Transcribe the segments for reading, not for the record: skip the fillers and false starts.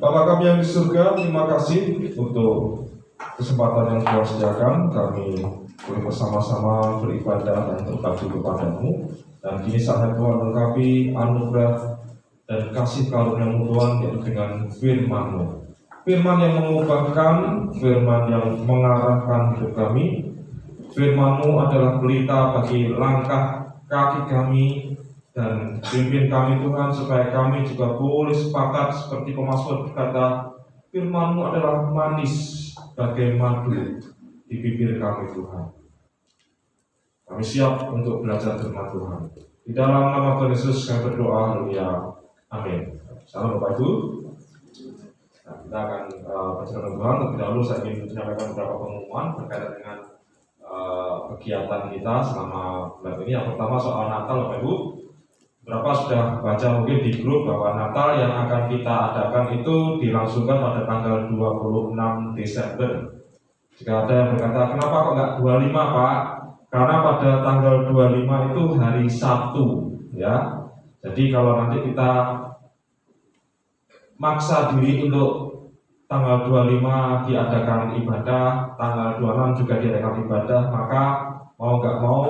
Bapa kami yang di surga, terima kasih untuk kesempatan yang Tuhan sediakan. Kami boleh bersama-sama beribadah dan berbakti kepadamu. Dan kini saatnya Tuhan lengkapi anugerah dan kasih karunia-Mu Tuhan, yaitu dengan firman-Mu. Firman yang mengubahkan, firman yang mengarahkan hidup kami. Firman-Mu adalah pelita bagi langkah kaki kami, dan pimpin kami Tuhan, supaya kami juga boleh sepakat seperti pemazmur berkata, firman-Mu adalah manis bagai madu di bibir kami Tuhan. Kami siap untuk belajar firman Tuhan. Di dalam nama Tuhan Yesus kami berdoa, haleluya, amin. Salam Bapak Ibu. Nah, kita akan baca Tuhan. Terlebih dahulu saya ingin menyampaikan beberapa pengumuman berkaitan dengan kegiatan kita selama bulan ini. Yang pertama soal Natal, Bapak Ibu. Berapa sudah baca mungkin di grup bahwa Natal yang akan kita adakan itu dilangsungkan pada tanggal 26 Desember. Jika ada yang berkata, kenapa kok nggak 25 Pak? Karena pada tanggal 25 itu hari Sabtu, ya. Jadi kalau nanti kita maksa diri untuk tanggal 25 diadakan ibadah, tanggal 26 juga diadakan ibadah, maka mau nggak mau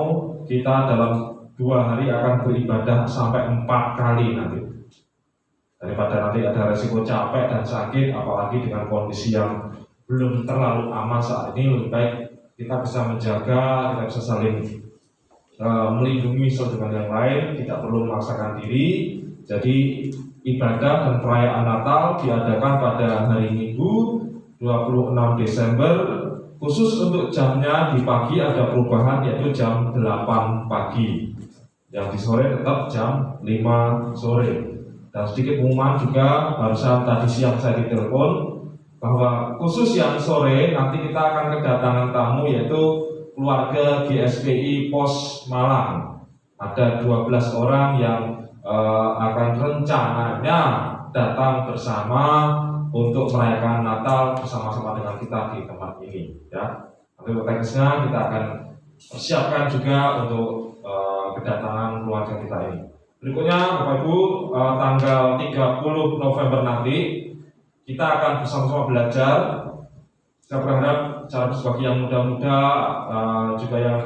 kita dalam 2 hari akan beribadah sampai 4 kali nanti. Daripada nanti ada resiko capek dan sakit, apalagi dengan kondisi yang belum terlalu aman saat ini, lebih baik kita bisa menjaga, kita bisa saling melindungi satu dengan yang lain, tidak perlu memaksakan diri. Jadi ibadah dan perayaan Natal diadakan pada hari Minggu 26 Desember. Khusus untuk jamnya di pagi ada perubahan, yaitu jam 8 pagi. Yang di sore tetap jam 5 sore. Dan sedikit pengumuman juga, barusan tadi siang saya ditelepon bahwa khusus yang sore nanti kita akan kedatangan tamu, yaitu keluarga GSPI Pos Malang. Ada 12 orang yang akan rencananya datang bersama untuk merayakan Natal bersama-sama dengan kita di tempat ini, ya. Nanti untuk teknisnya kita akan persiapkan juga untuk kedatangan keluarga kita ini. Berikutnya Bapak Ibu, tanggal 30 November nanti kita akan bersama-sama belajar. Saya berharap cara berbagi yang muda-muda, juga yang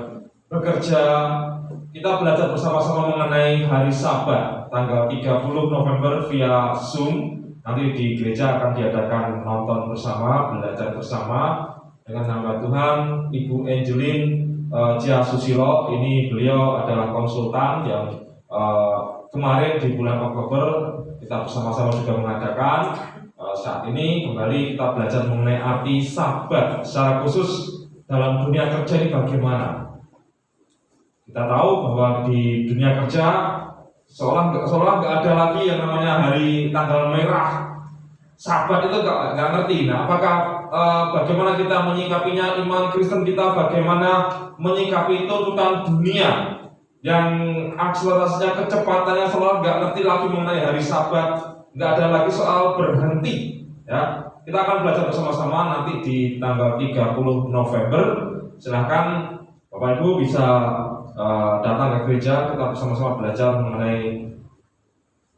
bekerja, kita belajar bersama-sama mengenai hari Sabat tanggal 30 November via Zoom. Nanti di gereja akan diadakan nonton bersama, belajar bersama dengan hamba Tuhan Ibu Angelin Cia Susilo. Ini beliau adalah konsultan yang kemarin di bulan Oktober kita bersama-sama juga mengadakan. Saat ini kembali kita belajar mengenai arti Sabat secara khusus dalam dunia kerja ini bagaimana. Kita tahu bahwa di dunia kerja seolah nggak ada lagi yang namanya hari tanggal merah. Sabat itu nggak ngerti. Nah, apakah bagaimana kita menyikapinya, iman Kristen kita bagaimana menyikapi tuntutan dunia yang akselerasinya, kecepatannya, seolah nggak ngerti lagi mengenai hari Sabat, nggak ada lagi soal berhenti, ya. Kita akan belajar bersama-sama nanti di tanggal 30 November. Silahkan Bapak Ibu bisa datang ke gereja, kita bersama-sama belajar mengenai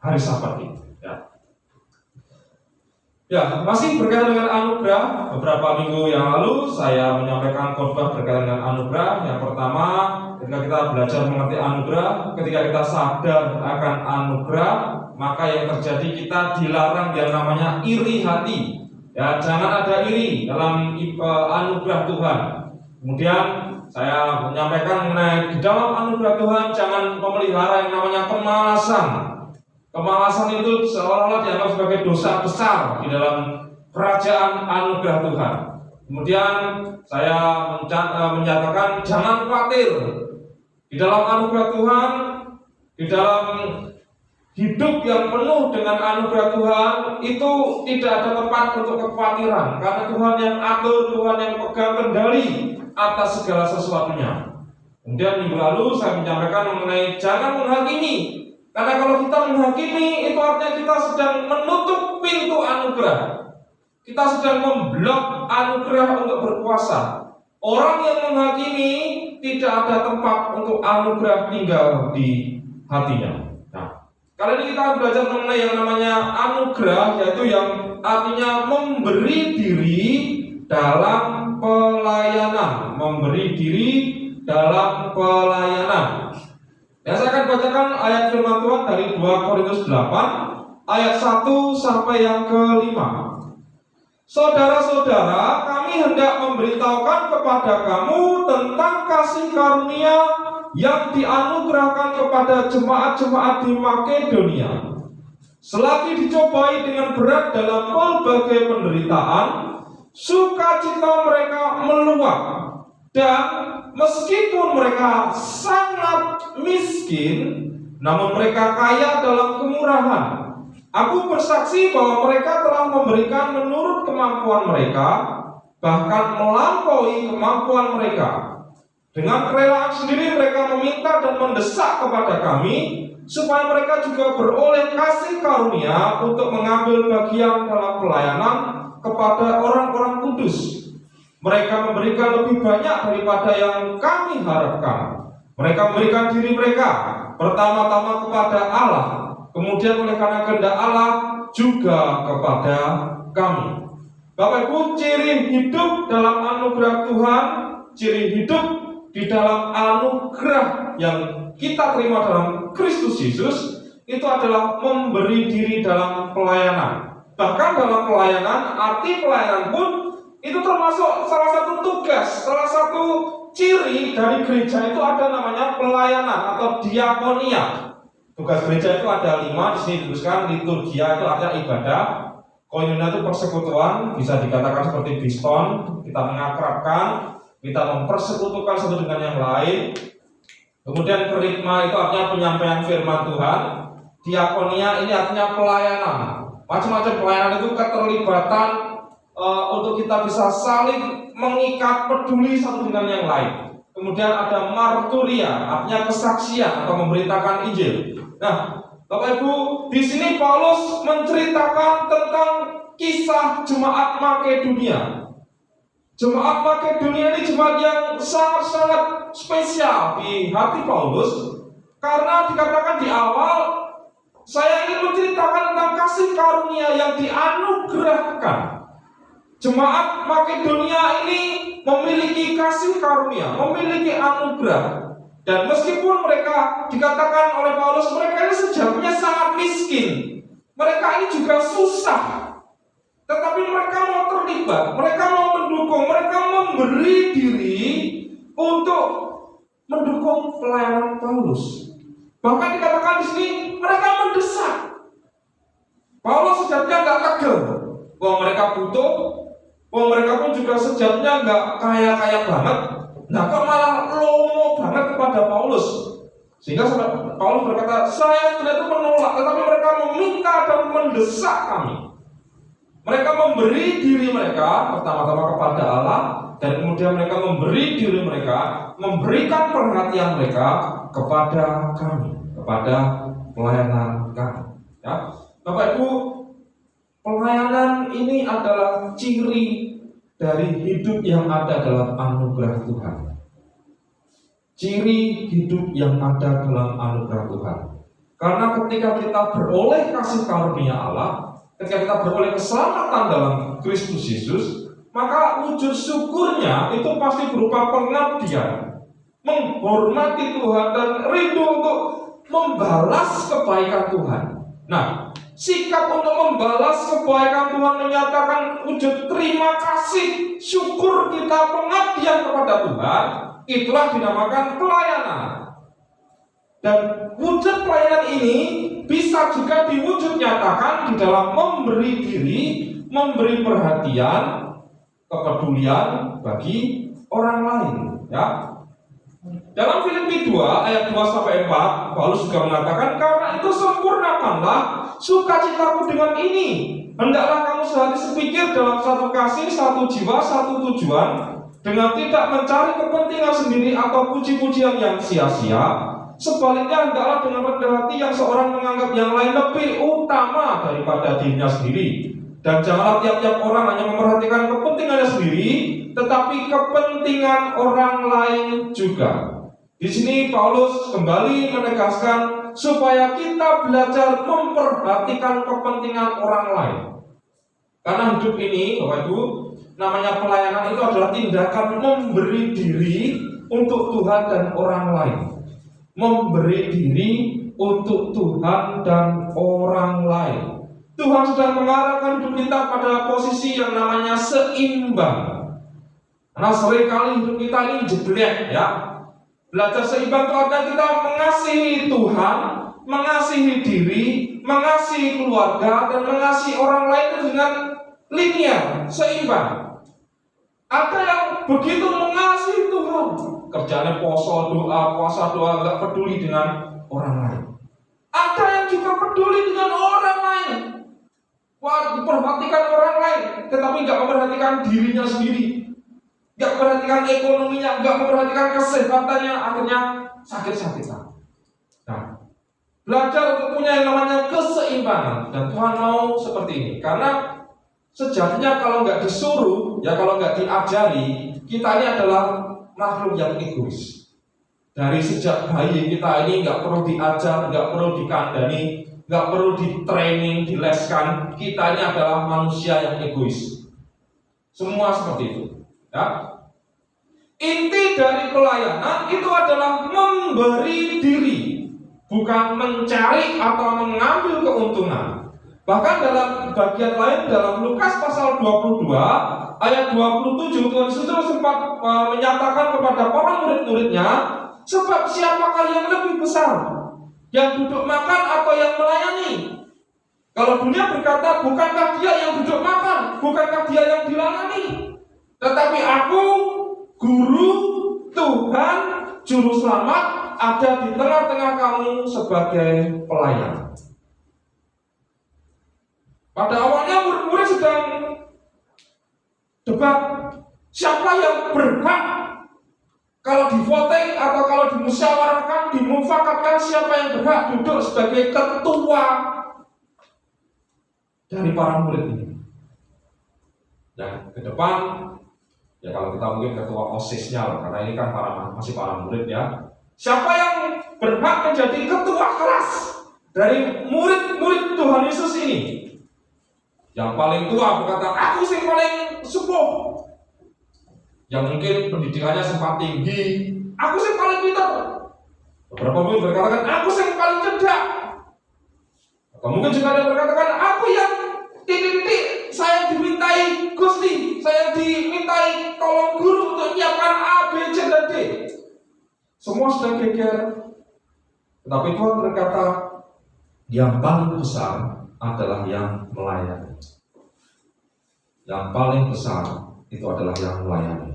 hari Sabat ini. Ya, masih berkaitan dengan anugerah. Beberapa minggu yang lalu saya menyampaikan khotbah berkaitan dengan anugerah. Yang pertama, ketika kita belajar mengerti anugerah, ketika kita sadar akan anugerah, maka yang terjadi kita dilarang yang namanya iri hati. Ya, jangan ada iri dalam anugerah Tuhan. Kemudian saya menyampaikan mengenai di dalam anugerah Tuhan jangan memelihara yang namanya kemalasan. Kemalasan itu seolah-olah dianggap sebagai dosa besar di dalam kerajaan anugerah Tuhan. Kemudian saya menyatakan jangan khawatir. Di dalam anugerah Tuhan, di dalam hidup yang penuh dengan anugerah Tuhan, itu tidak ada tempat untuk kekhawatiran. Karena Tuhan yang atur, Tuhan yang pegang kendali atas segala sesuatunya. Kemudian minggu lalu saya menyampaikan mengenai jangan menghakimi. Karena kalau kita menghakimi, itu artinya kita sedang menutup pintu anugerah. Kita sedang memblok anugerah untuk berkuasa. Orang yang menghakimi tidak ada tempat untuk anugerah tinggal di hatinya. Nah, Kali ini kita akan belajar mengenai yang namanya anugerah, yaitu yang artinya memberi diri dalam pelayanan. Memberi diri dalam pelayanan. Ya, saya akan bacakan ayat firman Tuhan dari 2 Korintus 8 ayat 1 sampai yang ke-5. Saudara-saudara, kami hendak memberitahukan kepada kamu tentang kasih karunia yang dianugerahkan kepada jemaat-jemaat di Makedonia. Selagi dicobai dengan berat dalam berbagai penderitaan, sukacita mereka meluap, dan meskipun mereka sangat miskin, namun mereka kaya dalam kemurahan. Aku bersaksi bahwa mereka telah memberikan menurut kemampuan mereka, bahkan melampaui kemampuan mereka. Dengan kerelaan sendiri mereka meminta dan mendesak kepada kami, supaya mereka juga beroleh kasih karunia untuk mengambil bagian dalam pelayanan kepada orang-orang kudus. Mereka memberikan lebih banyak daripada yang kami harapkan. Mereka memberikan diri mereka pertama-tama kepada Allah, kemudian oleh karena kehendak Allah juga kepada kami. Bapak Ibu, ciri hidup dalam anugerah Tuhan, ciri hidup di dalam anugerah yang kita terima dalam Kristus Yesus, itu adalah memberi diri dalam pelayanan. Bahkan dalam pelayanan, arti pelayanan pun itu termasuk salah satu tugas, salah satu ciri dari gereja itu ada namanya pelayanan atau diakonia. Tugas gereja itu ada 5, di sini dituliskan. Liturgia itu artinya ibadah, koinonia itu persekutuan, bisa dikatakan seperti biston, kita mengakrabkan, kita mempersekutukan satu dengan yang lain. Kemudian kerikma itu artinya penyampaian firman Tuhan. Diakonia ini artinya pelayanan. Macam-macam pelayanan itu keterlibatan untuk kita bisa saling mengikat, peduli satu dengan yang lain. Kemudian ada marturia, artinya kesaksian atau memberitakan Injil. Nah, Bapak Ibu, di sini Paulus menceritakan tentang kisah jemaat Makedonia. Jemaat Makedonia ini jemaat yang sangat-sangat spesial di hati Paulus, karena dikatakan di awal, saya ingin menceritakan tentang kasih karunia yang dianugerahkan. Jemaat Makedonia ini memiliki kasih karunia, memiliki anugerah. Dan meskipun mereka dikatakan oleh Paulus, mereka ini sejatinya sangat miskin, mereka ini juga susah, tetapi mereka mau terlibat, mereka mau mendukung, mereka memberi diri untuk mendukung pelayanan Paulus. Bahkan dikatakan di sini mereka mendesak. Paulus sejatinya nggak tegel, bahwa mereka butuh, bahwa mereka pun juga sejatinya nggak kaya-kaya banget. Nah, kok malah lomo banget kepada Paulus, sehingga Paulus berkata, saya sebenarnya itu menolak, tetapi mereka meminta dan mendesak kami. Mereka memberi diri mereka pertama-tama kepada Allah, dan kemudian mereka memberi diri mereka, memberikan perhatian mereka kepada kami, kepada pelayanan kami. Ya, Bapak Ibu, pelayanan ini adalah ciri dari hidup yang ada dalam anugerah Tuhan. Ciri hidup yang ada dalam anugerah Tuhan. Karena ketika kita beroleh kasih karunia Allah, ketika kita beroleh keselamatan dalam Kristus Yesus, maka wujud syukurnya itu pasti berupa pengabdian, menghormati Tuhan dan rindu untuk membalas kebaikan Tuhan. Nah, sikap untuk membalas kebaikan Tuhan menyatakan wujud terima kasih, syukur kita, pengabdian kepada Tuhan, itulah dinamakan pelayanan. Dan wujud pelayanan ini bisa juga diwujud nyatakan di dalam memberi diri, memberi perhatian, kepedulian bagi orang lain. Ya. Dalam Filipi 2 ayat 2-4, Paulus juga mengatakan, karena itu sempurnakanlah sukacitaku dengan ini. Hendaklah kamu sehari sepikir dalam satu kasih, satu jiwa, satu tujuan, dengan tidak mencari kepentingan sendiri atau puji-pujian yang sia-sia. Sebaliknya hendaklah dengan rendah hati yang seorang menganggap yang lain lebih utama daripada dirinya sendiri. Dan janganlah tiap-tiap orang hanya memperhatikan kepentingannya sendiri, tetapi kepentingan orang lain juga. Di sini Paulus kembali menegaskan supaya kita belajar memperhatikan kepentingan orang lain. Karena hidup ini, Bapak Ibu, namanya pelayanan itu adalah tindakan memberi diri untuk Tuhan dan orang lain. Memberi diri untuk Tuhan dan orang lain. Tuhan sedang mengarahkan hidup kita pada posisi yang namanya seimbang. Karena seringkali hidup kita ini jeblek, ya. Belajar seimbang itu artinya kita mengasihi Tuhan, mengasihi diri, mengasihi keluarga, dan mengasihi orang lain itu dengan linear, seimbang. Ada yang begitu mengasihi Tuhan, kerjanya puasa doa, nggak peduli dengan orang lain. Ada yang juga peduli dengan orang lain, memperhatikan orang lain, tetapi nggak memperhatikan dirinya sendiri. Gak memperhatikan ekonominya, gak memperhatikan kesehatannya, akhirnya sakit-sakitan. Nah, belajar untuk punya yang namanya keseimbangan, dan Tuhan mau seperti ini. Karena sejatinya kalau nggak disuruh, ya kalau nggak diajari, kita ini adalah makhluk yang egois. Dari sejak bayi kita ini nggak perlu diajar, nggak perlu dikandani, nggak perlu di-training, dileskan. Kita ini adalah manusia yang egois. Semua seperti itu. Ya. Inti dari pelayanan itu adalah memberi diri, bukan mencari atau mengambil keuntungan. Bahkan dalam bagian lain dalam Lukas pasal 22 ayat 27, Tuhan Yesus sempat menyatakan kepada para murid-muridnya, sebab siapakah yang lebih besar, yang duduk makan atau yang melayani? Kalau dunia berkata, bukankah dia yang duduk makan, bukankah dia yang dilayani? Tetapi aku, Guru, Tuhan, Juru Selamat, ada di tengah-tengah kamu sebagai pelayan. Pada awalnya murid-murid sedang debat siapa yang berhak, kalau di voting atau kalau dimusyawarahkan, dimufakatkan, siapa yang berhak duduk sebagai ketua dari para murid ini. Dan ke depan, ya kalau kita mungkin ketua OSIS-nya lah, karena ini kan masih para murid ya. Siapa yang berhak menjadi ketua kelas dari murid-murid Tuhan Yesus ini? Yang paling tua berkata, aku sih paling sepuh. Yang mungkin pendidikannya sempat tinggi, aku sih paling pintar. Beberapa murid berkatakan, aku sih paling cerdas. Atau mungkin juga ada yang berkatakan, aku yang titik-titik, saya dimintai Gusti, saya dimintai tolong guru untuk menyiapkan A, B, C, dan D. Semua sedang geger. Tetapi Tuhan berkata, yang paling besar adalah yang melayani. Yang paling besar itu adalah yang melayani.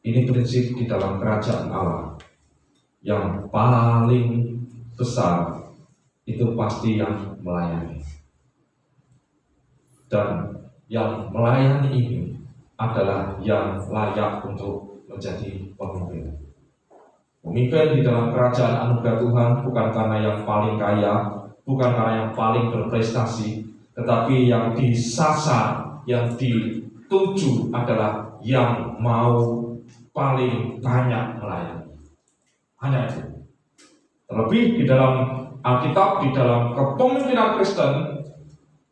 Ini prinsip di dalam kerajaan Allah. Yang paling besar itu pasti yang melayani. Dan yang melayani ini adalah yang layak untuk menjadi pemimpin. Pemimpin di dalam kerajaan anugerah Tuhan bukan karena yang paling kaya, bukan karena yang paling berprestasi, tetapi yang disasar, yang dituju adalah yang mau paling banyak melayani. Hanya itu. Terlebih di dalam Alkitab, di dalam kepemimpinan Kristen,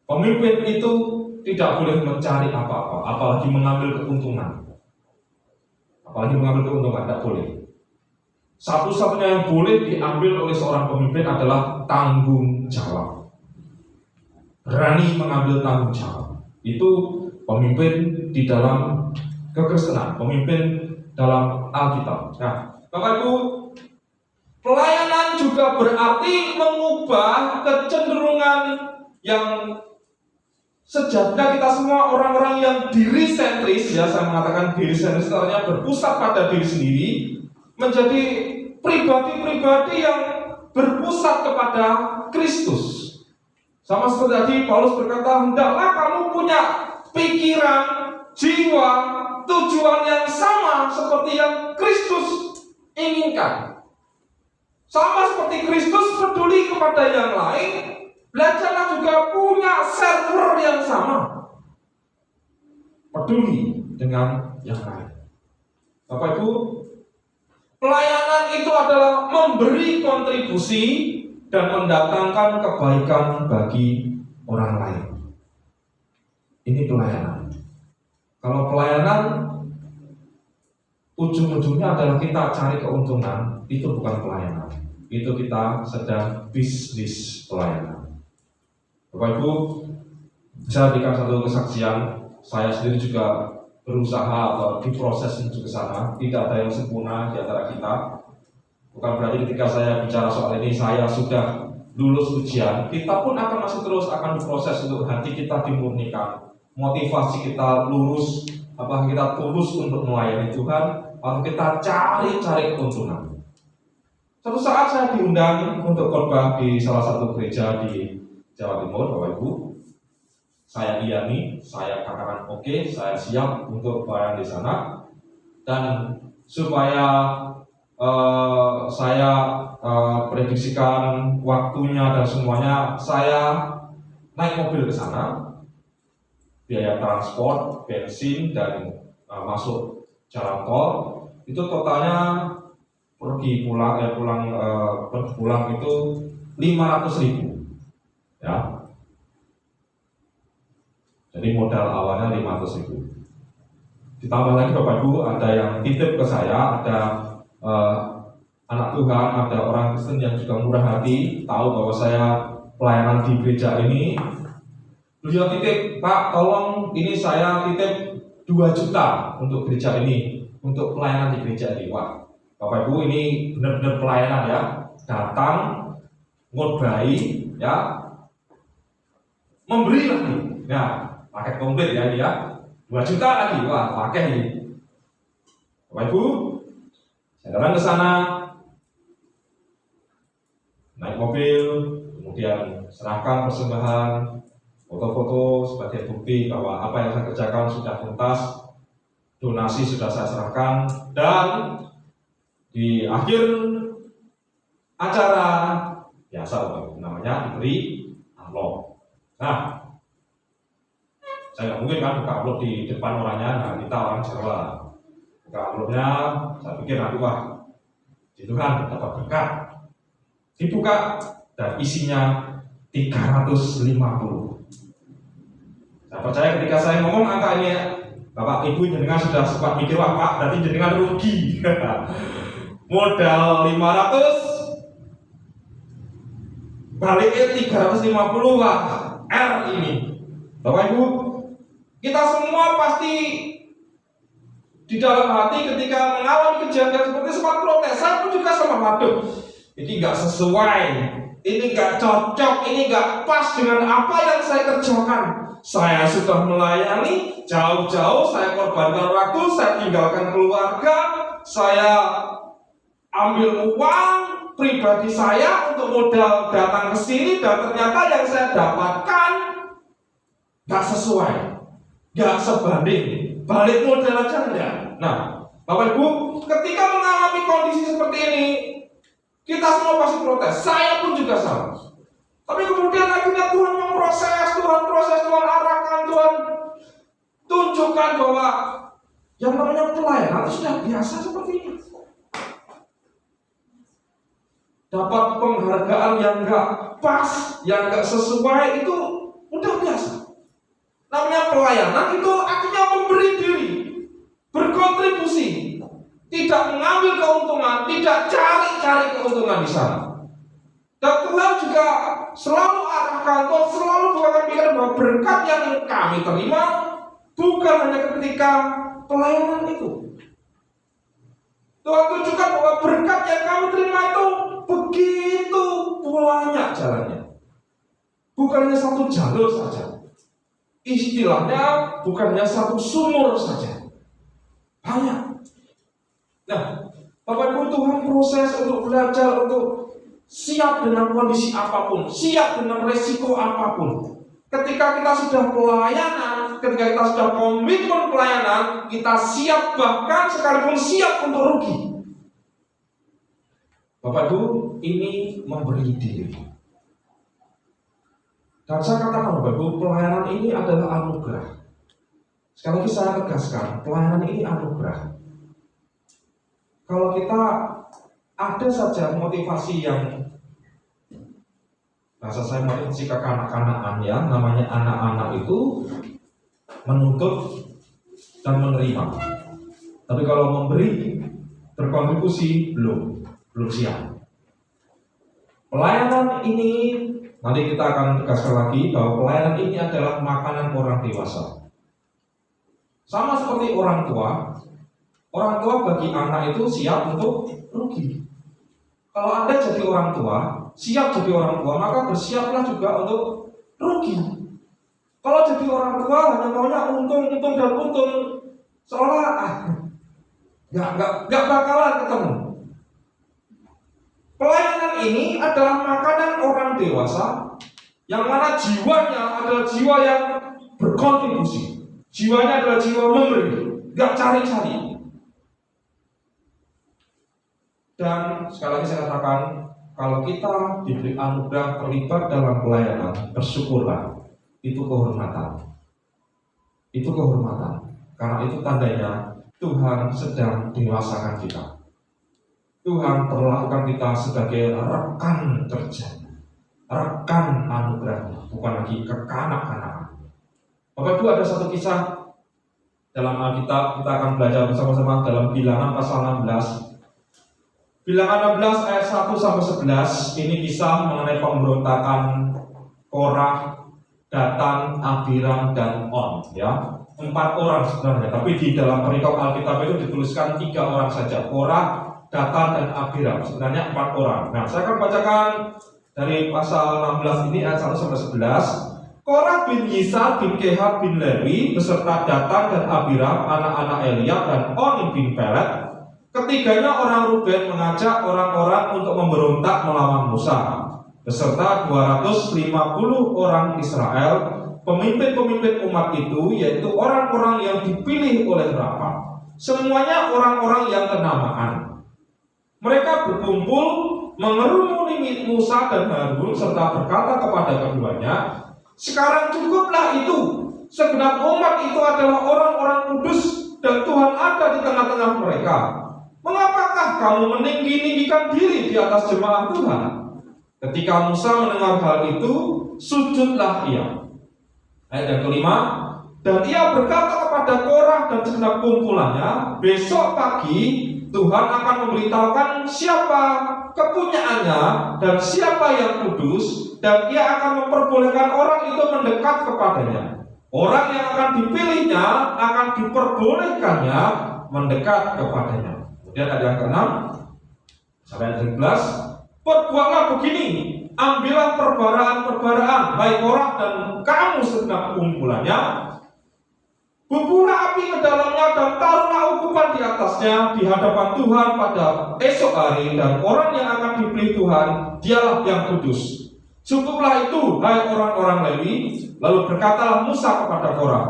pemimpin itu tidak boleh mencari apa-apa, apalagi mengambil keuntungan. Tidak boleh. Satu-satunya yang boleh diambil oleh seorang pemimpin adalah tanggung jawab. Berani mengambil tanggung jawab. Itu pemimpin di dalam kekristenan, pemimpin dalam Alkitab. Nah, Bapak Ibu, pelayanan juga berarti mengubah kecenderungan yang sejatinya kita semua orang-orang yang diri sentris, ya saya mengatakan diri sentris artinya berpusat pada diri sendiri, menjadi pribadi-pribadi yang berpusat kepada Kristus. Sama seperti tadi Paulus berkata, hendaklah kamu punya pikiran, jiwa, tujuan yang sama seperti yang Kristus inginkan. Sama seperti Kristus peduli kepada yang lain, belajarlah juga punya server yang sama, peduli dengan yang lain. Bapak Ibu, pelayanan itu adalah memberi kontribusi dan mendatangkan kebaikan bagi orang lain. Ini pelayanan. Kalau pelayanan ujung-ujungnya adalah kita cari keuntungan, itu bukan pelayanan. Itu kita sedang bisnis pelayanan. Bapak Ibu, saya berikan satu kesaksian. Saya sendiri juga berusaha atau diproses menuju ke sana. Tidak ada yang sempurna di antara kita. Bukan berarti ketika saya bicara soal ini saya sudah lulus ujian. Kita pun akan masih terus akan diproses untuk hati kita dimurnikan, motivasi kita lurus, apakah kita tulus untuk melayani Tuhan atau kita cari keuntungan. Suatu saat saya diundang untuk khotbah di salah satu gereja di Jawa Timur, Bapak Ibu. Saya iyani, saya katakan oke, saya siap untuk pelayanan di sana. Dan supaya saya prediksikan waktunya dan semuanya, saya naik mobil ke sana. Biaya transport, bensin, dan masuk jalan tol itu totalnya pergi pulang itu 500.000, ya. Jadi modal awalnya 500.000. Ditambah lagi Bapak Ibu, ada yang titip ke saya, ada anak Tuhan, ada orang Kristen yang juga murah hati, tahu bahwa saya pelayanan di gereja ini. Beliau titip, Pak, tolong ini saya titip 2 juta untuk gereja ini, untuk pelayanan di gereja ini. Wah, Bapak Ibu, ini benar-benar pelayanan ya. Datang, ngotbahi, ya, memberi lagi. Ya, paket komplit ya ini ya. 2 juta lagi, wah, pakai ini. Bapak Ibu, saya datang ke sana, naik mobil, kemudian serahkan persembahan, foto-foto sebagai bukti bahwa apa yang saya kerjakan sudah tuntas, donasi sudah saya serahkan, dan di akhir acara biasa namanya diberi amplop. Nah, saya nggak mungkin kan buka amplop di depan orangnya, nah kita orang Jawa, buka amplopnya, saya pikir nanti wah, di Tuhan dapat berkat. Dibuka dan isinya 350. Saya percaya ketika saya ngomong angka ini, Bapak Ibu jenengan sudah sempat mikir, wah Pak, berarti jenengan rugi. Modal 500, baliknya 350, wah R ini. Bapak Ibu, kita semua pasti di dalam hati ketika mengalami kejadian seperti sempat protes. Saya pun juga sama, waduh, ini nggak sesuai, ini nggak cocok, ini nggak pas dengan apa yang saya kerjakan. Saya sudah melayani jauh-jauh, saya korbankan waktu, saya tinggalkan keluarga, saya ambil uang pribadi saya untuk modal datang ke sini, dan ternyata yang saya dapatkan nggak sesuai, nggak sebanding, balik modal aja enggak. Nah, Bapak Ibu, ketika mengalami kondisi seperti ini, kita semua pasti protes, saya pun juga sama. Tapi kemudian akhirnya Tuhan memproses, Tuhan arahkan, Tuhan tunjukkan bahwa yang namanya pelayanan itu sudah biasa seperti ini. Dapat penghargaan yang enggak pas, yang enggak sesuai, itu udah biasa. Namanya pelayanan itu artinya memberi diri, berkontribusi, tidak mengambil keuntungan, tidak cari keuntungan di sana. Dan Tuhan juga selalu arahkan, Tuhan selalu bukakan pikiran bahwa berkat yang kami terima bukan hanya ketika pelayanan itu. Tuhan tunjukkan bahwa berkat yang kami terima itu begitu banyak jalannya. Bukan hanya satu jalur saja. Istilahnya bukan hanya satu sumur saja. Banyak. Nah, Bapak Ibu, Tuhan proses untuk belajar, untuk siap dengan kondisi apapun, siap dengan resiko apapun. Ketika kita sudah pelayanan, ketika kita sudah komitmen pelayanan, kita siap, bahkan sekalipun siap untuk rugi. Bapak Ibu, ini memberi diri. Dan saya katakan Bapak Ibu, pelayanan ini adalah anugerah. Sekali lagi saya tegaskan, pelayanan ini anugerah. Kalau kita ada saja motivasi yang Bahasa saya mungkin si kekanak-kanakan ya, namanya anak-anak itu menuntut dan menerima. Tapi kalau memberi, berkontribusi belum siap. Pelayanan ini nanti kita akan tegaskan lagi bahwa pelayanan ini adalah makanan orang dewasa. Sama seperti orang tua bagi anak itu siap untuk rugi. Kalau Anda jadi orang tua, siap jadi orang tua, maka bersiaplah juga untuk rugi. Kalau jadi orang tua hanya maunya untung dan untung, seolah nggak bakalan ketemu. Pelayanan ini adalah makanan orang dewasa, yang mana jiwanya adalah jiwa yang berkontribusi. Jiwanya adalah jiwa memberi, nggak cari-cari. Dan sekali lagi saya katakan, kalau kita diberi anugerah terlibat dalam pelayanan, bersyukurlah. Itu kehormatan. Itu kehormatan. Karena itu tandanya Tuhan sedang dewasakan kita. Tuhan perlakukan kita sebagai rekan kerja, rekan anugerahnya, bukan lagi kekanak-kanakan. Bapak Ibu, ada satu kisah dalam Alkitab, kita akan belajar bersama-sama dalam Bilangan pasal 16. Bilangan 16 ayat 1-11, ini kisah mengenai pemberontakan Korah, Datan, Abiram, dan On. Ya, 4 orang sebenarnya, tapi di dalam perikop Alkitab itu dituliskan 3 orang saja, Korah, Datan, dan Abiram. Sebenarnya 4 orang. Nah, saya akan bacakan dari pasal 16 ini ayat 1-11. Korah bin Yisar bin Kehat bin Lewi beserta Datan dan Abiram, anak-anak Eliab, dan On bin Pelet. Ketiganya orang Ruben mengajak orang-orang untuk memberontak melawan Musa beserta 250 orang Israel, pemimpin-pemimpin umat itu, yaitu orang-orang yang dipilih oleh Rafa. Semuanya orang-orang yang kenamaan. Mereka berkumpul mengerumuni Musa dan Harun serta berkata kepada keduanya, "Sekarang cukuplah itu. Segenap umat itu adalah orang-orang kudus dan Tuhan ada di tengah-tengah mereka. Mengapakah kamu meninggi-ninggikan diri di atas jemaat Tuhan?" Ketika Musa mendengar hal itu, sujudlah ia. Ayat yang kelima, dan ia berkata kepada Korah dan segenap kumpulannya, "Besok pagi Tuhan akan memberitahukan siapa kepunyaannya dan siapa yang kudus, dan ia akan memperbolehkan orang itu mendekat kepadanya. Orang yang akan dipilihnya akan diperbolehkannya mendekat kepadanya." Kemudian ada yang ke-6 sampai ayat 11, "Perbuatlah begini, ambillah perbaraan-perbaraan, hai Korah dan kamu segenap kumpulannya, buburlah api ke dalamnya dan taruhlah ukupan di atasnya di hadapan Tuhan pada esok hari, dan orang yang akan dipilih Tuhan, dialah yang kudus. Cukuplah itu, hai orang-orang Lewi." Lalu berkatalah Musa kepada Korah,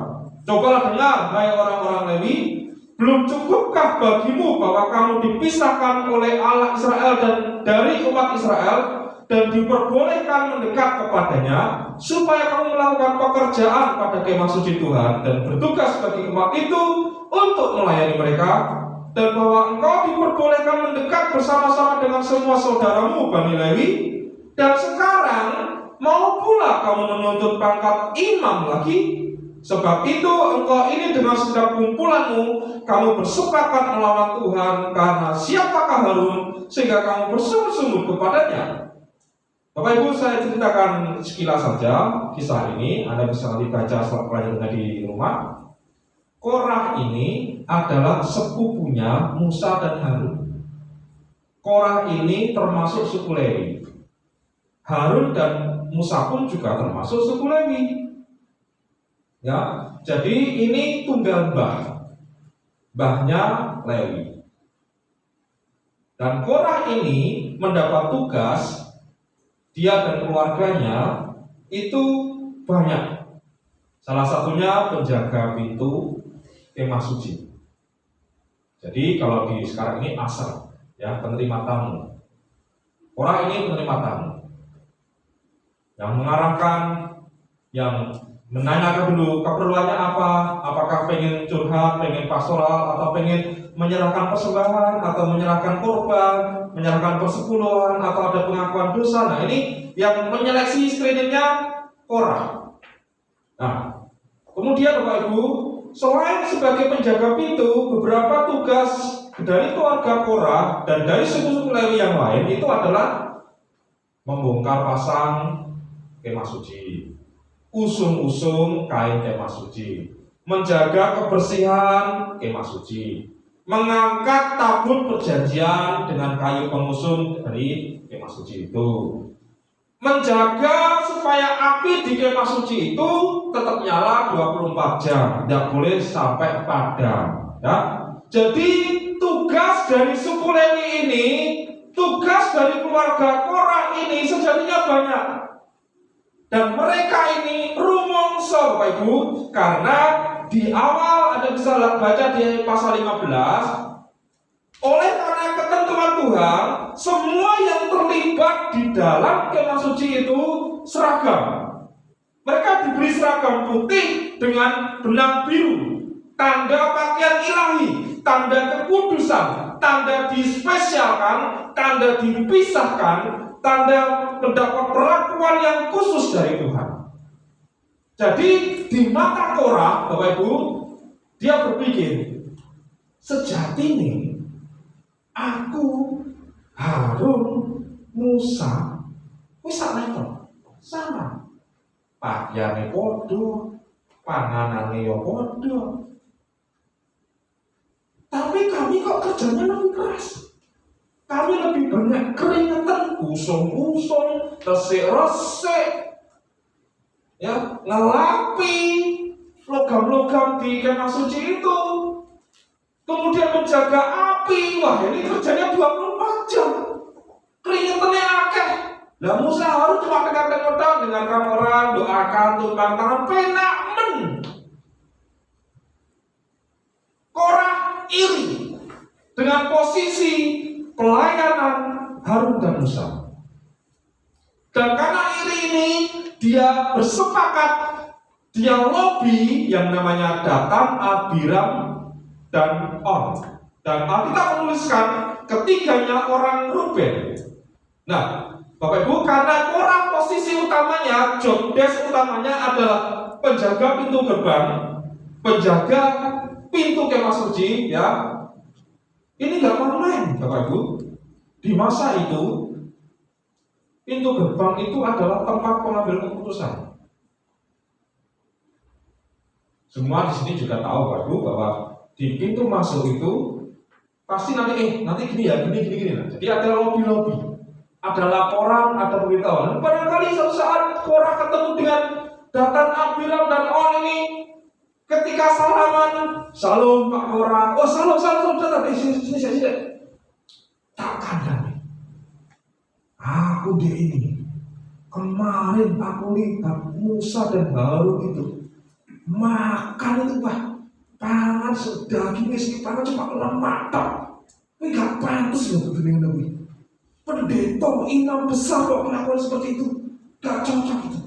"Cobalah dengar, hai orang-orang Lewi, belum cukupkah bagimu bahwa kamu dipisahkan oleh Allah Israel dan dari umat Israel dan diperbolehkan mendekat kepadanya, supaya kamu melakukan pekerjaan pada kemah suci Tuhan dan bertugas bagi umat itu untuk melayani mereka, dan bahwa engkau diperbolehkan mendekat bersama-sama dengan semua saudaramu Bani Lewi, dan sekarang mau pula kamu menuntut pangkat imam lagi? Sebab itu engkau ini dengan segenap kumpulanmu, kamu bersepakat melawan Tuhan, karena siapakah Harun sehingga kamu bersungguh-sungguh kepadanya?" Bapak Ibu, saya ceritakan sekilas saja kisah ini. Anda bisa nanti baca setelah pelajaran di rumah. Korah ini adalah sepupunya Musa dan Harun. Korah ini termasuk suku Lewi. Harun dan Musa pun juga termasuk suku Lewi. Ya, jadi ini tunggal mbahnya Lewi. Dan Korah ini mendapat tugas, dia dan keluarganya itu banyak. Salah satunya penjaga pintu kemah suci. Jadi kalau di sekarang ini asar, ya, penerima tamu. Korah ini penerima tamu, yang mengarahkan, yang menanyakan dulu keperluannya apa, apakah pengen curhat, pengen pastoral, atau pengen menyerahkan persembahan, atau menyerahkan korban, menyerahkan persepuluhan, atau ada pengakuan dosa. Nah, ini yang menyeleksi screeningnya Korah. Nah, kemudian Bapak Ibu, selain sebagai penjaga pintu, beberapa tugas dari keluarga Korah dan dari suku-suku Lewi yang lain itu adalah membongkar pasang kemah suci, usung-usung kain kemah suci, menjaga kebersihan kemah suci, mengangkat tabut perjanjian dengan kayu pengusung dari kemah suci itu, menjaga supaya api di kemah suci itu tetap nyala 24 jam, tidak boleh sampai padam. Ya. Jadi tugas dari suku Lewi ini, tugas dari keluarga Korah ini sejatinya banyak. Dan mereka ini rumongso Bapak Ibu, karena di awal Anda bisa baca di pasal 15, oleh karena ketentuan Tuhan, semua yang terlibat di dalam kemah suci itu seragam. Mereka diberi seragam putih dengan benang biru, tanda pakaian ilahi, tanda kekudusan, tanda dispesialkan, tanda dipisahkan, tanda mendapat perlakuan yang khusus dari Tuhan. Jadi di mata Korah, Bapak Ibu, dia berpikir, sejatinya aku, Harun, Musa, bisa level sama, pakaiane podo, panganane yo podo. Tapi kami kok kerjanya lebih keras. Kami lebih banyak keringetan, usung-usung, resik-resik, ya, ngelapi logam-logam di kemah suci itu. Kemudian menjaga api, wah ini kerjanya 24 jam. Keringetannya akeh. Lah Musa harus cuma pegang-pegang dengan orang doakan, tumpang tangan, penak men. Korah iri dengan posisi pelayanan Harun dan Musa. Dan karena iri ini, dia bersepakat, dia lobby yang namanya Datan, Abiram, dan On. Dan Alkitab menuliskan ketiganya orang Ruben. Nah, Bapak Ibu, karena Korah posisi utamanya, job desk utamanya adalah penjaga pintu gerbang, penjaga pintu kemah suci, ya. Ini nggak main, Bapak Ibu. Di masa itu, pintu gerbang itu adalah tempat pengambil keputusan. Semua di sini juga tahu, Bapak Ibu, bahwa di pintu masuk itu pasti nanti gini ya, gini. Jadi ada lobby, ada laporan, ada pemberitahuan. Dan barangkali suatu saat Korah ketemu dengan Datan, Abiram, dan On ini, ketika salaman, salam Pak Korah, oh salam Datan, sini. Tak kandang. Aku di ini. Kemarin aku lihat Musa dan Harun itu makan itu Pak. Pangan sedaging meski pangan cuma lemak tok. Ini gak pantas loh begini Nabi. Pendeta imam besar kok melakukan seperti itu. Gak cocok itu.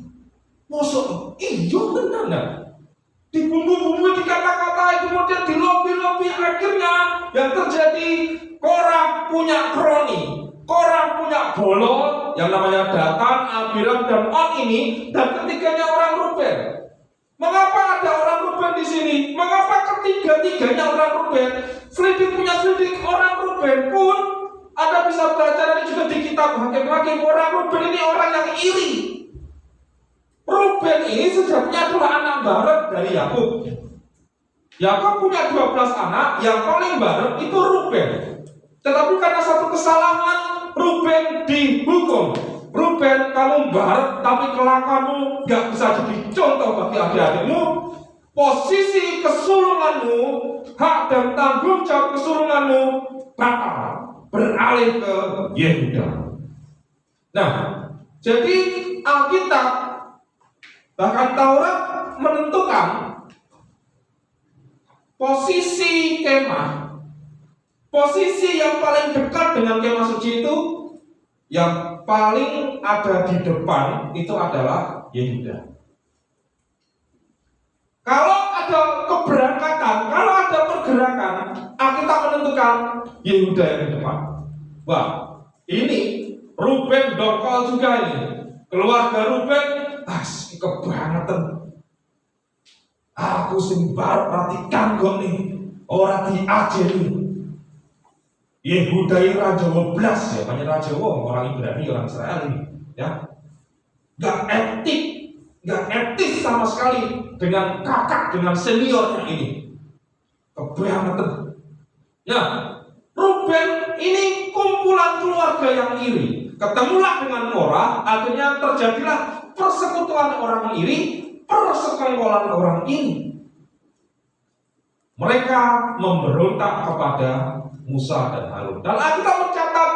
Mosok iya benar gak? Dibumbu-bumbu, dikata-katai, kemudian di lobby akhirnya yang terjadi Korah punya kroni, Korah punya bolong yang namanya Datan, Abiram, dan On ini, dan ketiganya orang Ruben. Mengapa ada orang Ruben di sini? Mengapa ketiga-tiganya orang Ruben? Selidik orang Ruben pun Anda bisa baca nanti juga di kitab Hakim-Hakim. Orang Ruben ini orang yang iri. Ruben ini sejatinya adalah anak bareng dari Yakub. Yakub punya 12 anak, yang paling bareng itu Ruben. Tetapi karena satu kesalahan, Ruben dihukum. Ruben, kamu bareng, tapi kelakuanmu gak bisa jadi contoh bagi adik-adikmu. Posisi kesulunganmu, hak dan tanggung jawab kesulunganmu batal, beralih ke Yehuda. Nah, jadi Alkitab, bahkan Taurat menentukan posisi kemah, posisi yang paling dekat dengan kemah suci itu, yang paling ada di depan itu adalah Yehuda. Kalau ada keberangkatan, kalau ada pergerakan, Alkitab menentukan Yehuda yang di depan. Wah, ini Ruben dongkol juga ini. Keluarga Ruben, kebangetan. Aku sing bar perhatikan kok nih, ora diajeni. Yehuda ini raja 12 ya, banyak raja orang Ibrani, orang Israel ini, ya. Gak etis sama sekali dengan kakak, dengan seniornya ini. Kebangetan. Ya, Ruben ini kumpulan keluarga yang iri. Ketemulah dengan Korah, akhirnya terjadilah persekutuan orang iri, persekongkolan orang ini. Mereka memberontak kepada Musa dan Harun. Dan Alkitab mencatat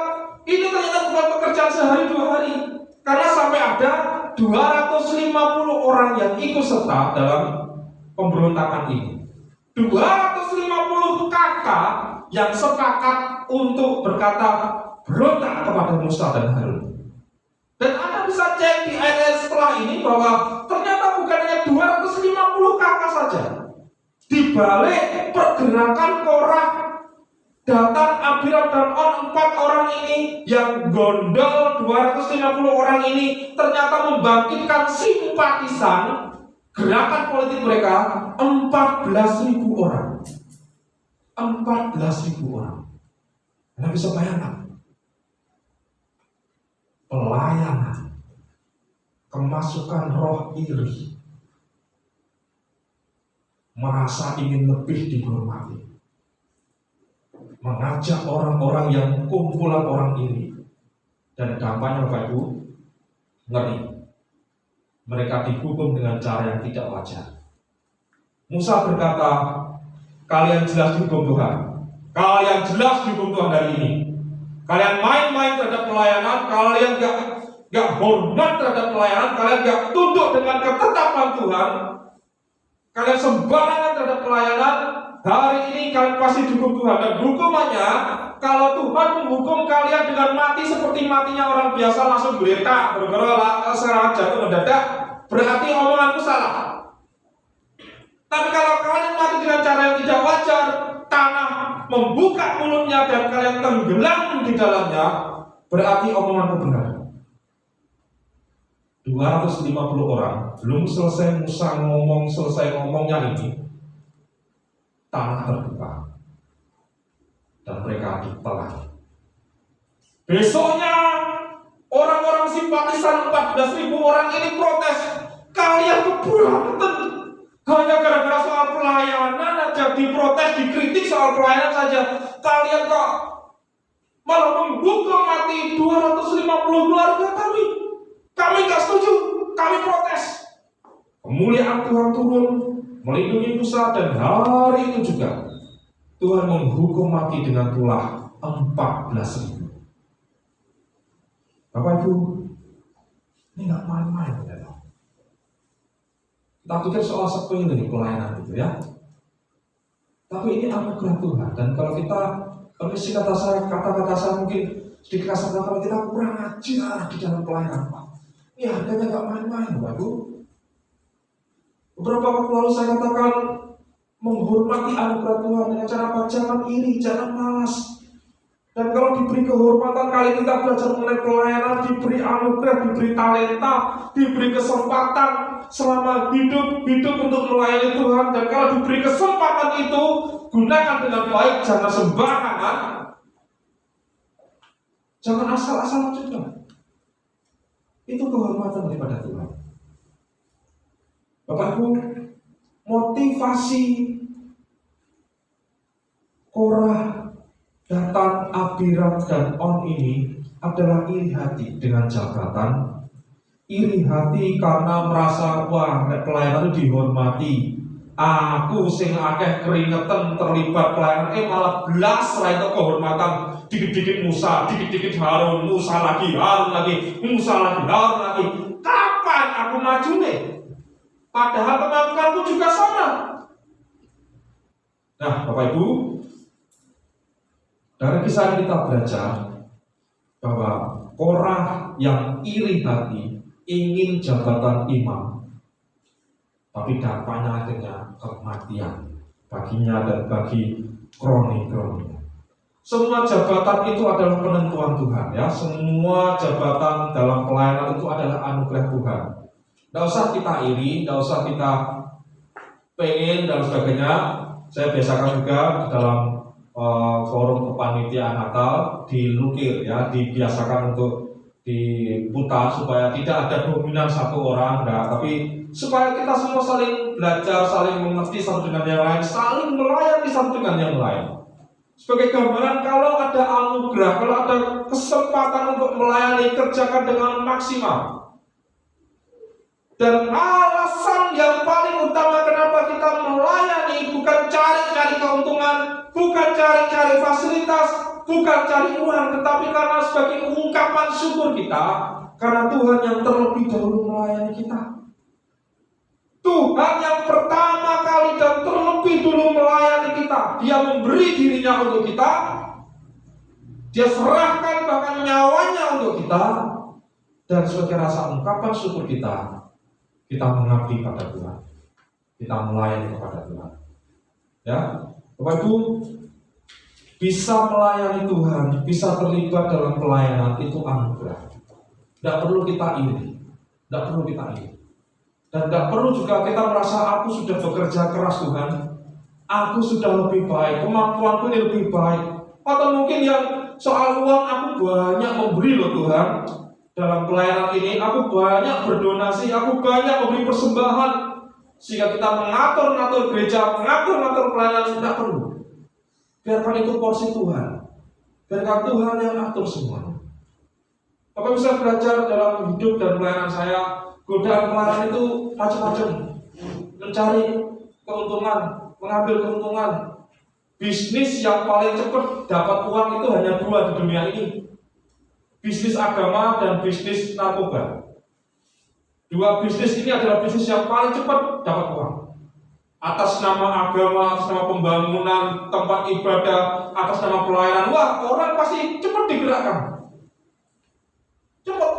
ini ternyata bukan pekerjaan sehari dua hari, karena sampai ada 250 orang yang ikut serta dalam pemberontakan ini. 250 kakak yang sepakat untuk berkata berontak kepada Musa dan Harun. Dan Anda bisa cek di ayat setelah ini bahwa ternyata bukan hanya 250 kakak saja. Di balik pergerakan Korah, Datan, Abiram, dan On, 4 orang ini yang gondol 250 orang ini ternyata membangkitkan simpatisan gerakan politik mereka 14.000 orang. 14.000 orang. Anda bisa bayangkan pelayanan, kemasukan roh iri, merasa ingin lebih dihormati, mengajak orang-orang yang kumpulan orang iri, dan dampaknya Bapak Ibu ngeri. Mereka dihukum dengan cara yang tidak wajar. Musa berkata, kalian jelas dihukum Tuhan. Kalian jelas dihukum Tuhan hari ini. Kalian main-main terhadap pelayanan, kalian gak hormat terhadap pelayanan, kalian gak tunduk dengan ketetapan Tuhan, kalian sembarangan terhadap pelayanan. Hari ini kalian pasti dihukum Tuhan. Dan hukumannya, kalau Tuhan menghukum kalian dengan mati seperti matinya orang biasa, langsung geletak, bergerak, serangan jatuh mendadak, berarti omonganku salah. Tapi kalau kalian mati dengan cara yang tidak wajar, tanah membuka mulutnya dan kalian tenggelam di dalamnya, berarti omonganku benar. 250 orang belum selesai Musa selesai ngomongnya ini, tanah terbuka dan mereka ditelan. Besoknya orang-orang simpatisan 14.000 orang ini protes, kalian keberatan. Hanya gara-gara soal pelayanan aja diprotes, dikritik soal pelayanan saja, kalian kok malah menghukum mati 250 keluarga kami. Kami gak setuju, kami protes. Kemuliaan Tuhan turun melindungi Musa, dan hari itu juga Tuhan menghukum mati dengan tulah 14.000. Bapak Ibu, ini gak main-main ya. Kita pikir soal sepele nih pelayanan itu ya. Tapi ini anugerah Tuhan. Dan kalau kita permisi kata-kata saya mungkin sedikit kasar, kalau kita kurang ajar di dalam pelayanan, Pak, ini harganya gak main-main, Bapak Ibu. Beberapa waktu lalu saya katakan menghormati anugerah Tuhan dengan cara apa? Jangan iri, jangan malas. Dan kalau diberi kehormatan, kali kita belajar mengenai pelayanan, diberi anugerah, diberi talenta, diberi kesempatan selama hidup untuk melayani Tuhan. Dan kalau diberi kesempatan itu, gunakan dengan baik, jangan sembarangan, jangan asal-asalan juga. Itu kehormatan daripada Tuhan. Bapak Ibu, motivasi Korah, Datan, Abiram, dan On ini adalah iri hati dengan jabatan, iri hati karena merasa wah pelayanan itu dihormati. Aku sing akeh keringetan terlibat pelayanan, malah belas lah itu kehormatan. Dikit-dikit Musa, dikit-dikit Harun, Musa lagi, Harun lagi, Musa lagi, Harun lagi. Kapan aku maju nih? Padahal kemampuanku juga sama. Nah, Bapak Ibu, dari kisah ini kita belajar bahwa Korah yang iri hati ingin jabatan imam, tapi dampaknya akhirnya kematian baginya dan bagi kroni-kroninya. Semua jabatan itu adalah penentuan Tuhan, ya. Semua jabatan dalam pelayanan itu adalah anugerah Tuhan. Tidak usah kita iri, tidak usah kita pengen dan sebagainya. Saya biasakan juga di dalam forum kepanitiaan Natal dilukir, ya, dibiasakan untuk diputar supaya tidak ada dominan satu orang, enggak, tapi supaya kita semua saling belajar, saling mengerti satu dengan yang lain, saling melayani satu dengan yang lain. Sebagai gambaran, kalau ada anugerah, kalau ada kesempatan untuk melayani, kerjakan dengan maksimal. Dan alasan yang paling utama kenapa kita melayani bukan cari-cari keuntungan, bukan cari-cari fasilitas, bukan cari uang, tetapi karena sebagai ungkapan syukur kita, karena Tuhan yang terlebih dahulu melayani kita. Tuhan yang pertama kali dan terlebih dulu melayani kita. Dia memberi dirinya untuk kita. Dia serahkan bahkan nyawanya untuk kita. Dan sebagai rasa ungkapan syukur kita mengabdi pada Tuhan. Kita melayani kepada Tuhan. Ya, Bapak Ibu, bisa melayani Tuhan, bisa terlibat dalam pelayanan itu anugerah. Tidak perlu kita iri. Tidak perlu kita iri. Dan tidak perlu juga kita merasa aku sudah bekerja keras Tuhan, aku sudah lebih baik, kemampuanku ini lebih baik. Atau mungkin yang soal uang, aku banyak memberi loh Tuhan. Dalam pelayanan ini aku banyak berdonasi, aku banyak memberi persembahan. Sehingga kita mengatur-ngatur gereja, mengatur-ngatur pelayanan, tidak perlu. Biarkan itu porsi Tuhan. Biarkan Tuhan yang atur semuanya. Bapak bisa belajar dalam hidup dan pelayanan saya. Godaan pelayanan itu macam-macam. Mencari keuntungan, mengambil keuntungan. Bisnis yang paling cepat dapat uang itu hanya dua di dunia ini. Bisnis agama dan bisnis narkoba. Dua bisnis ini adalah bisnis yang paling cepat dapat uang. Atas nama agama, atas nama pembangunan tempat ibadah, atas nama pelayanan, wah, orang pasti cepat digerakkan. Cepat.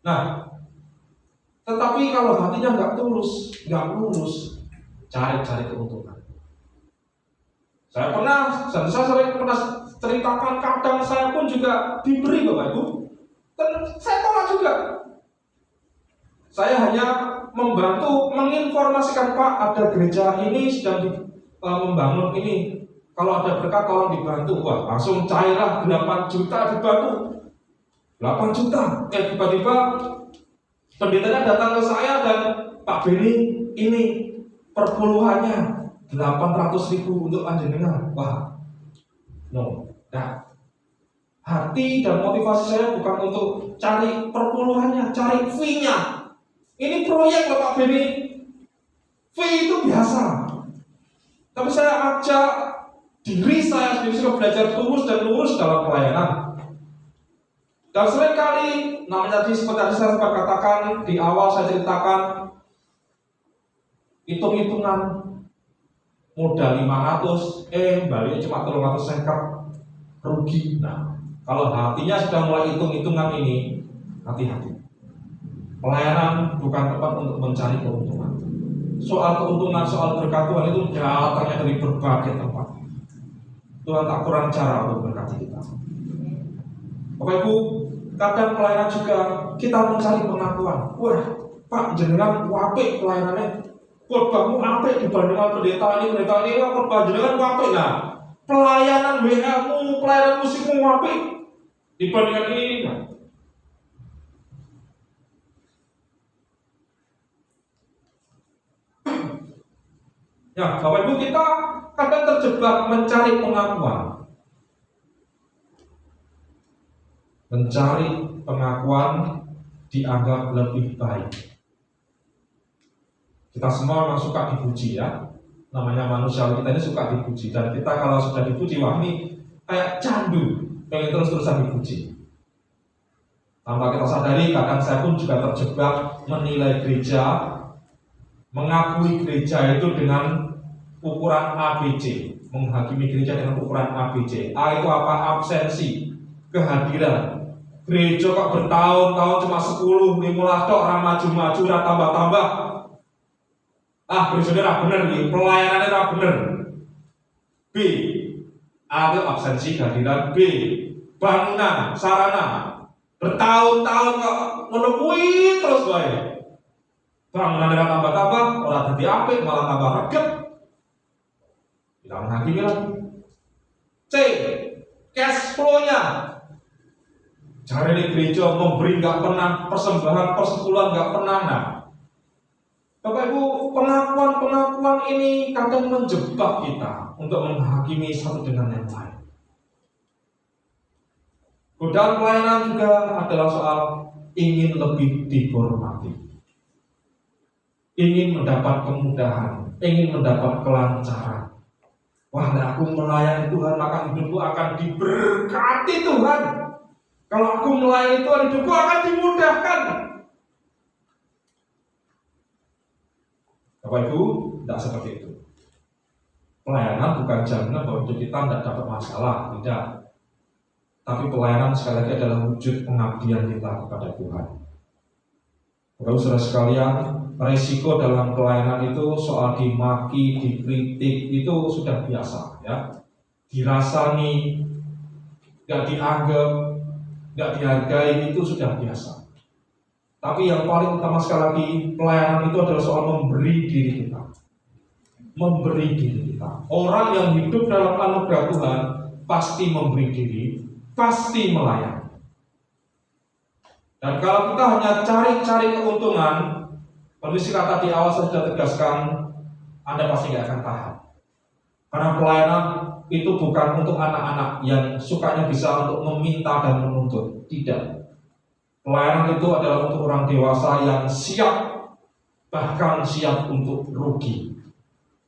Nah, tetapi kalau hatinya nggak tulus, nggak lurus, cari-cari keuntungan. Saya sering pernah ceritakan, kadang saya pun juga diberi Bapak Ibu, dan saya tolak juga. Saya hanya membantu menginformasikan, Pak, ada gereja ini sedang membangun ini. Kalau ada berkat tolong dibantu. Wah, langsung cairlah 8 juta dibantu. 8 juta. Tiba-tiba pendetanya datang ke saya dan Pak Beni, ini perpuluhannya 800.000 untuk panjenengan. Wah, no. Nah, hati dan motivasi saya bukan untuk cari perpuluhannya, cari fee-nya. Ini proyek loh Pak Beni. Fee itu biasa. Tapi saya ajak diri saya sendiri sudah belajar tulus dan lurus dalam pelayanan. Dan seringkali, namanya tadi seperti tadi saya sempat katakan di awal, saya ceritakan hitung-hitungan modal 500, baliknya cuma 350 rugi. Nah, kalau hatinya sudah mulai hitung-hitungan ini, hati-hati. Pelayanan bukan tempat untuk mencari keuntungan. Soal keuntungan, soal berkat Tuhan itu datangnya dari berbagai tempat. Tuhan tak kurang cara untuk berkati kita. Bapak Ibu, kadang pelayanan juga kita mencari pengakuan. Wah, Pak, jenengan apik pelayanannya. Khotbahmu apik dibandingkan pendeta ini, wah khotbah jenengan apik. Nah, pelayanan WA-mu, pelayanan musikmu apik dibandingkan ini. Nah. Ya, Bapak Ibu, kita kadang terjebak mencari pengakuan. Mencari pengakuan dianggap lebih baik. Kita semua memang suka dipuji, ya. Namanya manusia, kita ini suka dipuji. Dan kita kalau sudah dipuji, wah ini kayak candu, pengen terus-terusan dipuji. Tanpa kita sadari, kadang saya pun juga terjebak menilai gereja, mengakui gereja itu dengan ukuran ABC, menghakimi gereja dengan ukuran ABC. A itu apa? Absensi, kehadiran. Gereja kok bertahun-tahun cuma 10, 15 tok, orang maju-maju, tambah-tambah. Gereja ora bener iki, pelayanane ora bener. B. A itu absensi kehadiran. B. Bangunan, sarana bertahun-tahun kok ngono kuwi terus wae. Bangunan ora tambah-tambah, ora dadi apik, malah tambah reget. Kita menghakimi lagi. C. Cash flow-nya. Jangan ini gereja memberi nggak pernah, persembahan persepuluhan nggak pernah. Nah, Bapak Ibu, pengakuan ini kadang menjebak kita untuk menghakimi satu dengan yang lain. Godaan pelayanan juga adalah soal ingin lebih dihormati, ingin mendapat kemudahan, ingin mendapat kelancaran. Wah, aku melayani Tuhan, maka hidupku akan diberkati Tuhan. Kalau aku melayani Tuhan, hidupku akan dimudahkan. Bapak Ibu, tidak seperti itu. Pelayanan bukan jaminan bahwa hidup kita tidak dapat masalah, tidak. Tapi pelayanan sekali lagi adalah wujud pengabdian kita kepada Tuhan. Bapak Ibu saudara sekalian, resiko dalam pelayanan itu soal dimaki, dikritik itu sudah biasa, ya. Dirasani, nggak dianggap, nggak dihargai itu sudah biasa. Tapi yang paling utama sekali lagi, pelayanan itu adalah soal memberi diri kita. Memberi diri kita. Orang yang hidup dalam anugerah Tuhan pasti memberi diri, pasti melayani. Dan kalau kita hanya cari-cari keuntungan, permisi kata di awal saya sudah tegaskan, Anda pasti nggak akan tahan. Karena pelayanan itu bukan untuk anak-anak yang sukanya bisa untuk meminta dan menuntut. Tidak. Pelayanan itu adalah untuk orang dewasa yang siap, bahkan siap untuk rugi.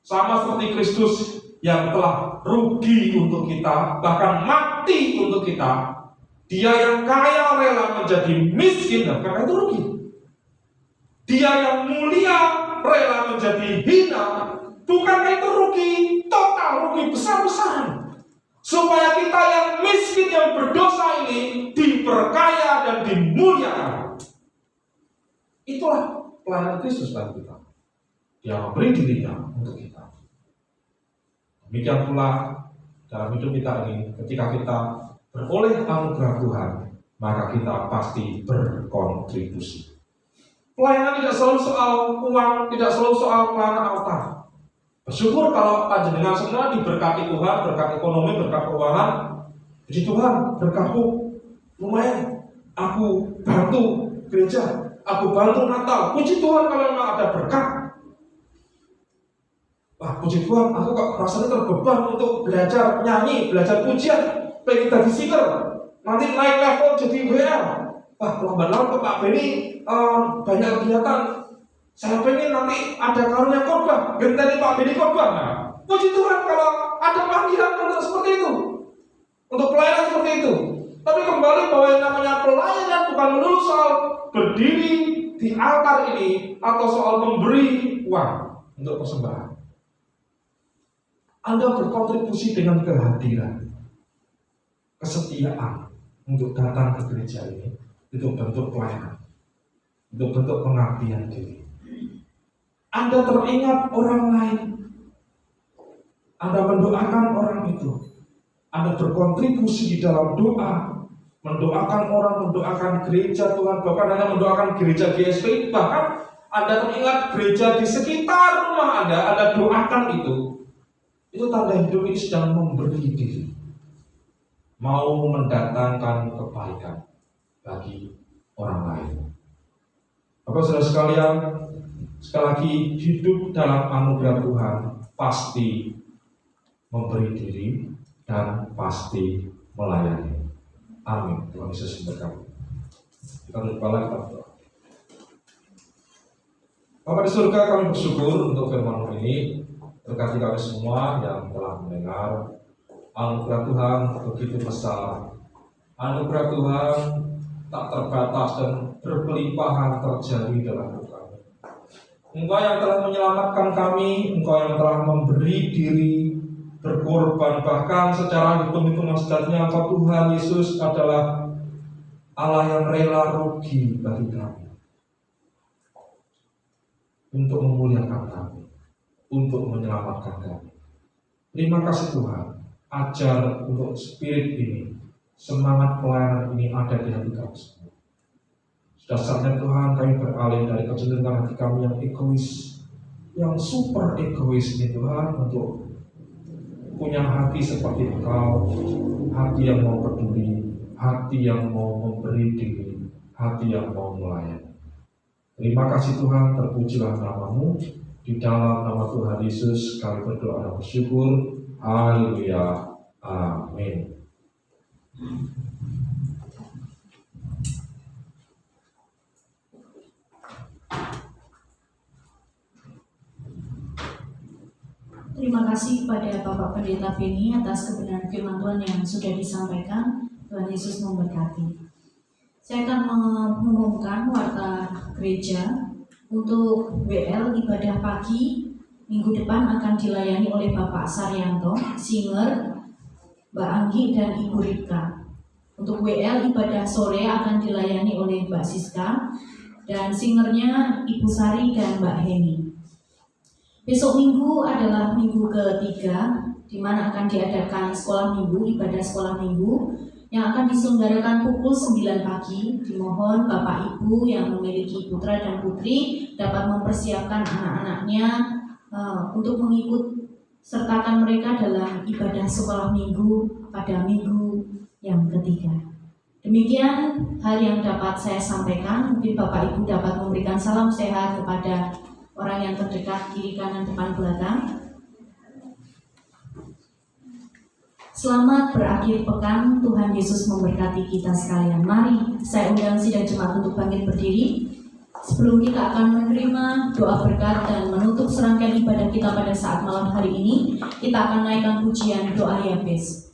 Sama seperti Kristus yang telah rugi untuk kita, bahkan mati untuk kita. Dia yang kaya rela menjadi miskin, karena itu rugi. Dia yang mulia rela menjadi hina, bukankah itu rugi? Total rugi besar-besaran. Supaya kita yang miskin, yang berdosa ini diperkaya dan dimuliakan. Itulah pelayanan Kristus bagi kita. Dia memberi dirinya untuk kita. Demikian pula dalam hidup kita ini, ketika kita beroleh anugerah Tuhan, maka kita pasti berkontribusi. Pelayanan tidak selalu soal uang, tidak selalu soal pelayanan altar. Bersyukur kalau panjenengan semua diberkati Tuhan, berkat ekonomi, berkat keuangan. Puji Tuhan, berkatku lumayan. Aku bantu gereja, aku bantu Natal. Puji Tuhan kalau memang ada berkat. Wah, puji Tuhan, aku kok rasanya terbeban untuk belajar nyanyi, belajar pujian, pengen jadi singer, nanti naik level jadi WL. Wah, lambat-lambat ke Pak Beni banyak kegiatan. Saya pengen nanti ada karunia khotbah, genteni Pak Beni khotbah. Nah, puji Tuhan kalau ada panggilan untuk seperti itu, untuk pelayanan seperti itu. Tapi kembali bahwa yang namanya pelayanan bukan melulu soal berdiri di altar ini atau soal memberi uang untuk persembahan. Anda berkontribusi dengan kehadiran, kesetiaan untuk datang ke gereja ini, itu bentuk pelayanan, itu bentuk pengabdian diri. Anda teringat orang lain, Anda mendoakan orang itu, Anda berkontribusi di dalam doa, mendoakan orang, mendoakan gereja Tuhan, bahkan Anda mendoakan gereja GSP, bahkan Anda teringat gereja di sekitar rumah Anda doakan itu tanda hidup ini sedang memberi diri, mau mendatangkan kebaikan bagi orang lain. Bapak saudara sekalian, sekali lagi hidup dalam anugerah Tuhan pasti memberi diri dan pasti melayani. Amin. Tuhan Yesus memberkati. Kita berkepala, kita berdoa. Bapa di surga, kami bersyukur untuk firman-Mu ini. Berkati kami semua yang telah mendengar. Anugerah Tuhan begitu besar. Anugerah Tuhan tak terbatas dan berkelimpahan terjadi dalam hidup kami. Engkau yang telah menyelamatkan kami, Engkau yang telah memberi diri, berkorban, bahkan secara hitung-hitungan sejatinya Engkau Tuhan Yesus adalah Allah yang rela rugi bagi kami untuk memuliakan kami. untuk menyelamatkan kami. Terima kasih Tuhan, ajar untuk spirit ini, semangat pelayanan ini ada di hati kami semua. Sudah saatnya Tuhan kami beralih dari kecenderungan hati kami yang egois, yang super egois ini Tuhan, untuk punya hati seperti Engkau, hati yang mau peduli, hati yang mau memberi diri, hati yang mau melayani. Terima kasih Tuhan, terpujilah nama-Mu. Di dalam nama Tuhan Yesus kami berdoa dan bersyukur. Haleluya. Amin. Terima kasih kepada Bapak Pendeta Beni atas kebenaran firman Tuhan yang sudah disampaikan. Tuhan Yesus memberkati. Saya akan mengumumkan warta gereja untuk WL ibadah pagi minggu depan akan dilayani oleh Bapak Saryanto, singer, Mbak Anggi dan Ibu Rika. Untuk WL ibadah sore akan dilayani oleh Mbak Siska dan singernya Ibu Sari dan Mbak Heni. Besok minggu adalah minggu ketiga di mana akan diadakan sekolah minggu, ibadah sekolah minggu yang akan diselenggarakan pukul 9 pagi. Dimohon Bapak Ibu yang memiliki putra dan putri dapat mempersiapkan anak-anaknya untuk mengikut sertakan mereka dalam ibadah sekolah minggu pada minggu yang ketiga. Demikian hal yang dapat saya sampaikan. Mungkin Bapak Ibu dapat memberikan salam sehat kepada orang yang terdekat, kiri, kanan, depan, belakang. Selamat berakhir pekan. Tuhan Yesus memberkati kita sekalian. Mari saya undang sidang jemaat untuk bangkit berdiri. Sebelum kita akan menerima doa berkat dan menutup serangkaian ibadah kita pada saat malam hari ini, kita akan naikkan pujian doa Yabes.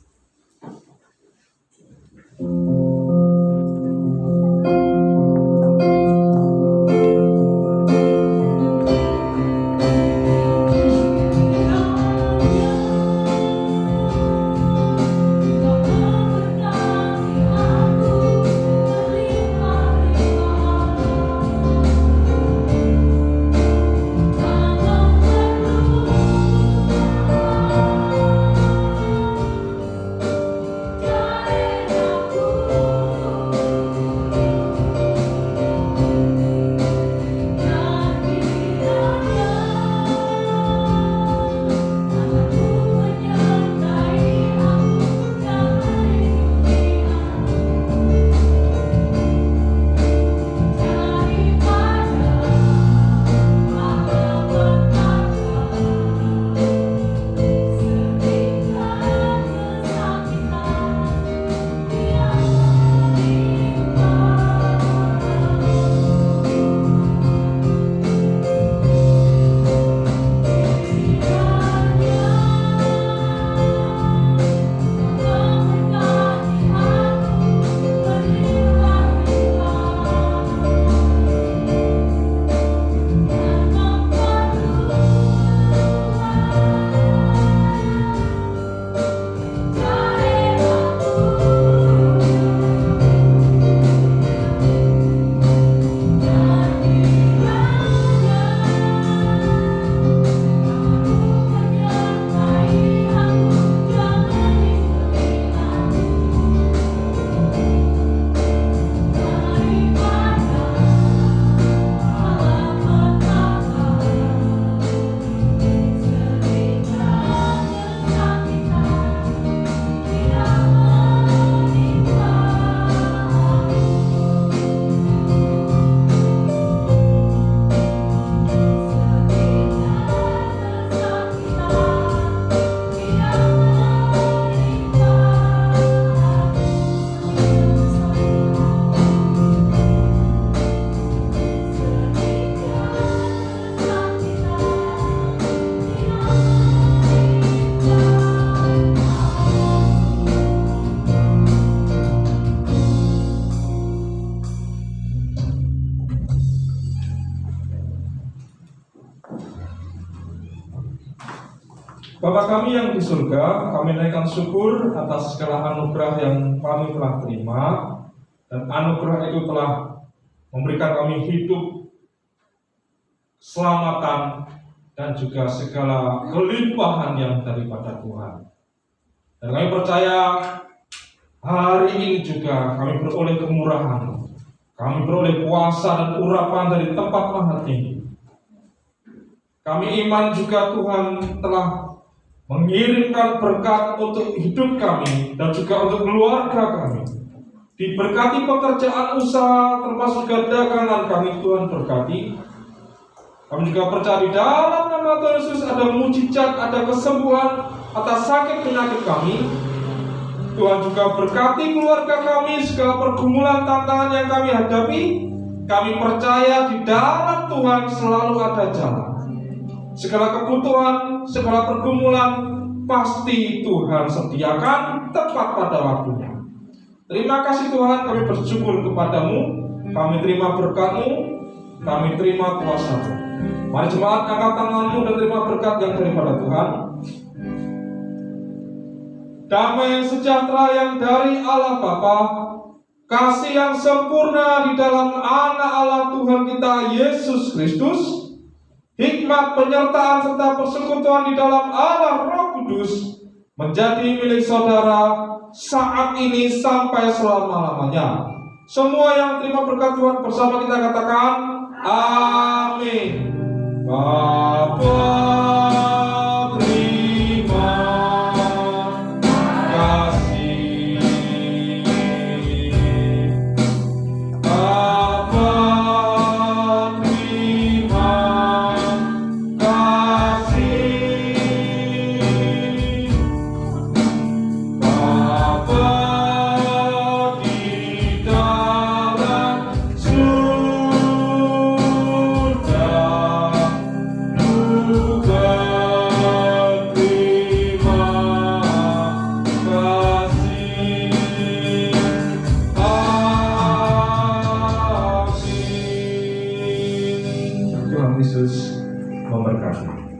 Bapa kami yang di surga, kami naikkan syukur atas segala anugerah yang kami telah terima, dan anugerah itu telah memberikan kami hidup, keselamatan, dan juga segala kelimpahan yang daripada Tuhan. Dan kami percaya hari ini juga kami beroleh kemurahan, kami beroleh kuasa dan urapan dari tempat maha tinggi. Kami iman juga Tuhan telah mengirimkan berkat untuk hidup kami dan juga untuk keluarga kami. Diberkati pekerjaan usaha termasuk juga dagangan kami, Tuhan berkati. Kami juga percaya di dalam nama Tuhan Yesus ada mujizat, ada kesembuhan atas sakit penyakit kami. Tuhan juga berkati keluarga kami, segala pergumulan tantangan yang kami hadapi. Kami percaya di dalam Tuhan selalu ada jalan. Segala kebutuhan, segala pergumulan pasti Tuhan sediakan tepat pada waktunya. Terima kasih Tuhan, kami bersyukur kepadamu. Kami terima berkat-Mu, kami terima kuasa-Mu. Mari jemaat angkat tanganmu dan terima berkat yang daripada Tuhan. Damai sejahtera yang dari Allah Bapa, kasih yang sempurna di dalam Anak Allah Tuhan kita Yesus Kristus, hikmat penyertaan serta persekutuan di dalam Allah Roh Kudus menjadi milik saudara saat ini sampai selama-lamanya. Semua yang terima berkat Tuhan bersama kita katakan amin. Bapa terima kasih, Bapa terima kasih, Bapa di dalam surga, juga terima kasih. Amin. Tuhan Yesus memberkati.